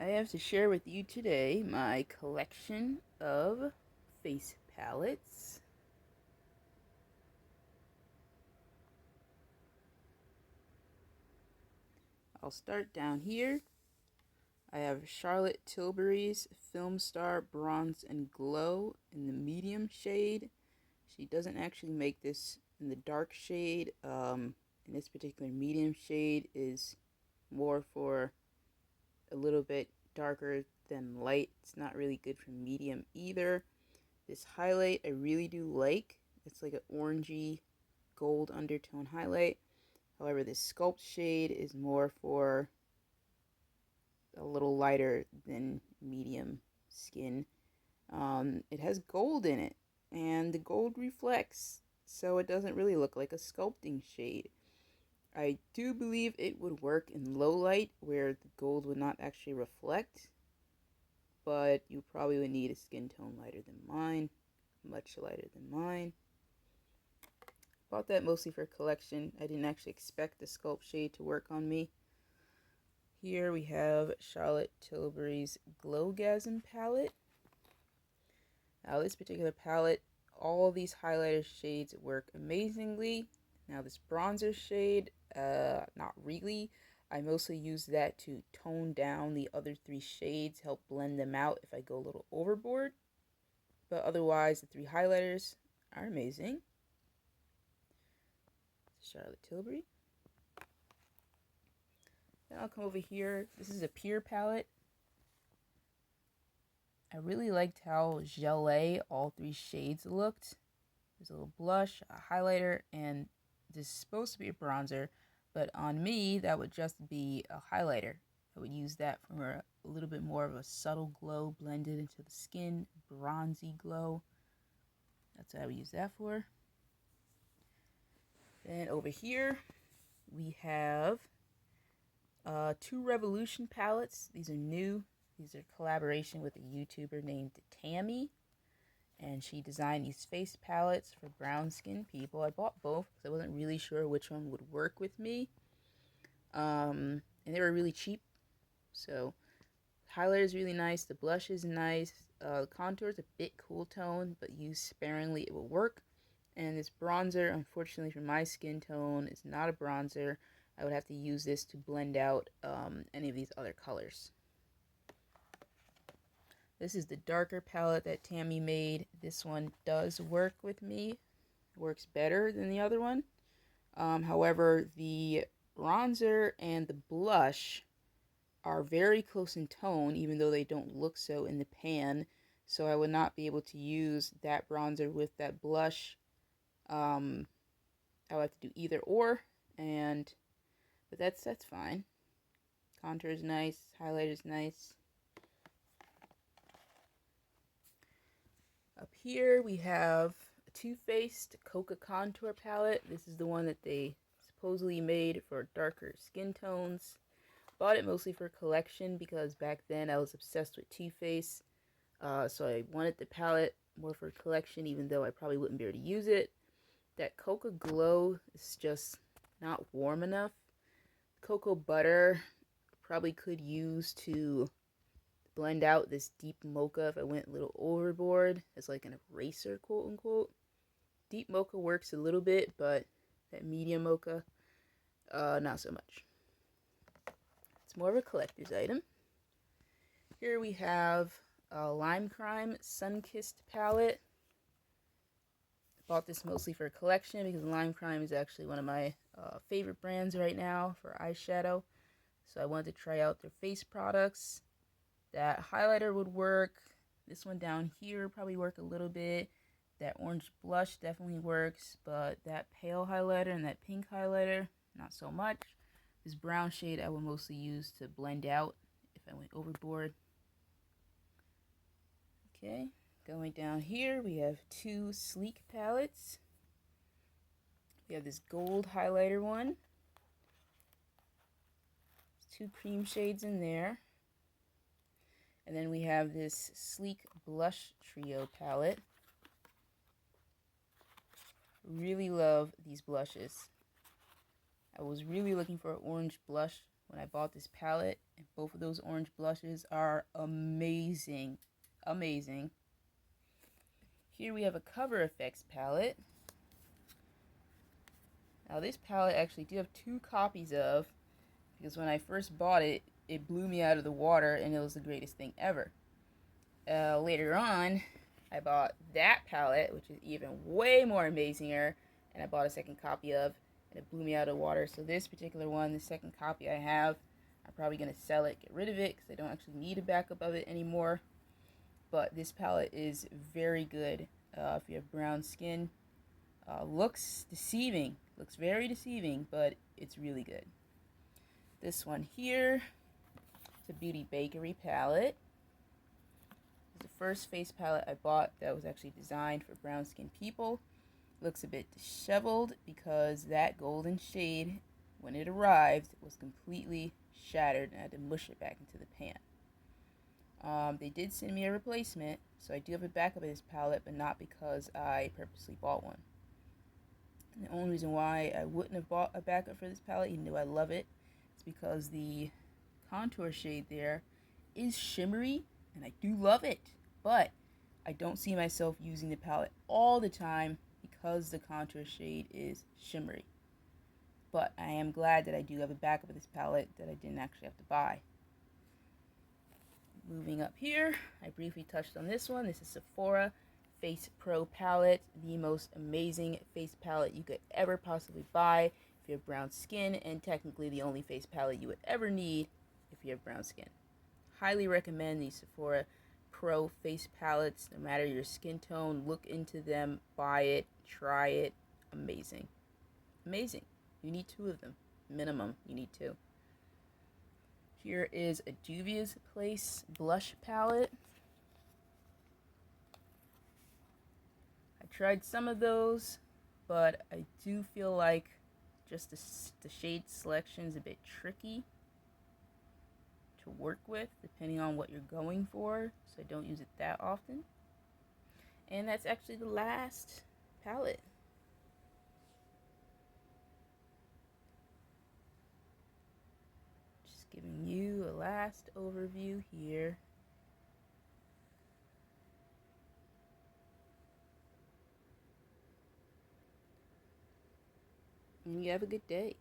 I have to share with you today my collection of face palettes. I'll start down here. I have Charlotte Tilbury's Film Star Bronze and Glow in the medium shade. She doesn't actually make this in the dark shade. In this particular medium shade is more for a little bit darker than light. It's not really good for medium either. This highlight I really do like. It's like an orangey gold undertone highlight. However, this sculpt shade is more for a little lighter than medium skin. It has gold in it, and the gold reflects, so it doesn't really look like a sculpting shade. I do believe it would work in low light where the gold would not actually reflect, but you probably would need a skin tone lighter than mine, much lighter than mine. Bought that mostly for collection. I didn't actually expect the sculpt shade to work on me. Here we have Charlotte Tilbury's Glowgasm palette. Now this particular palette, all these highlighter shades work amazingly. Now this bronzer shade, not really. I mostly use that to tone down the other three shades, help blend them out if I go a little overboard. But otherwise, the three highlighters are amazing. Charlotte Tilbury. Then I'll come over here. This is a Pure palette. I really liked how gelée all three shades looked. There's a little blush, a highlighter, and this is supposed to be a bronzer, but on me, that would just be a highlighter. I would use that for a little bit more of a subtle glow blended into the skin, bronzy glow. That's what I would use that for. Then over here, we have two Revolution palettes. These are new. These are collaboration with a YouTuber named Tammy. And she designed these face palettes for brown skin people. I bought both because I wasn't really sure which one would work with me. And they were really cheap. So highlighter is really nice. The blush is nice. The contour is a bit cool tone, but used sparingly it will work. And this bronzer, unfortunately for my skin tone, is not a bronzer. I would have to use this to blend out any of these other colors. This is the darker palette that Tammy made. This one does work with me. It works better than the other one. However, the bronzer and the blush are very close in tone, even though they don't look so in the pan. So I would not be able to use that bronzer with that blush. I would have to do either or, but that's fine. Contour is nice, highlight is nice. Up here we have a Too Faced Coca Contour palette. This is the one that they supposedly made for darker skin tones. Bought it mostly for collection because back then I was obsessed with Too Faced. So I wanted the palette more for collection, even though I probably wouldn't be able to use it. That Cocoa Glow is just not warm enough. Cocoa Butter probably could use to blend out this deep mocha if I went a little overboard as like an eraser, quote unquote. Deep mocha works a little bit, but that medium mocha, not so much. It's more of a collector's item. Here we have a Lime Crime Sun-Kissed palette. Bought this mostly for collection because Lime Crime is actually one of my favorite brands right now for eyeshadow. So I wanted to try out their face products. That highlighter would work. This one down here probably work a little bit. That orange blush definitely works, but that pale highlighter and that pink highlighter, not so much. This brown shade I will mostly use to blend out if I went overboard. Okay. Going down here, we have two Sleek palettes. We have this gold highlighter one. There's two cream shades in there. And then we have this Sleek Blush Trio palette. Really love these blushes. I was really looking for an orange blush when I bought this palette and Both of those orange blushes are amazing. Amazing. Here we have a Cover Effects palette. Now this palette I actually do have 2 copies of, because when I first bought it, it blew me out of the water and it was the greatest thing ever. Later on, I bought that palette, which is even way more amazinger, and I bought a second copy of, and it blew me out of the water. So this particular one, the second copy I have, I'm probably going to sell it, get rid of it, because I don't actually need a backup of it anymore. But this palette is very good if you have brown skin. Looks deceiving, looks very deceiving, but it's really good. This one here, it's a Beauty Bakery palette. It's the first face palette I bought that was actually designed for brown skin people. Looks a bit disheveled because that golden shade, when it arrived, was completely shattered and I had to mush it back into the pan. They did send me a replacement, so I do have a backup of this palette, but not because I purposely bought one. And the only reason why I wouldn't have bought a backup for this palette, even though I love it, is because the contour shade there is shimmery, and I do love it, but I don't see myself using the palette all the time because the contour shade is shimmery. But I am glad that I do have a backup of this palette that I didn't actually have to buy. Moving up here, I briefly touched on this one. This is Sephora Face Pro palette, the most amazing face palette you could ever possibly buy if you have brown skin, and technically the only face palette you would ever need if you have brown skin. Highly recommend these Sephora Pro face palettes, no matter your skin tone. Look into them, buy it, try it. Amazing. Amazing. You need 2 of them. Minimum, you need 2. Here is a Juvia's Place blush palette. I tried some of those, but I do feel like just the shade selection is a bit tricky to work with, depending on what you're going for, so I don't use it that often. And that's actually the last palette. Just giving you a last overview here. And you have a good day.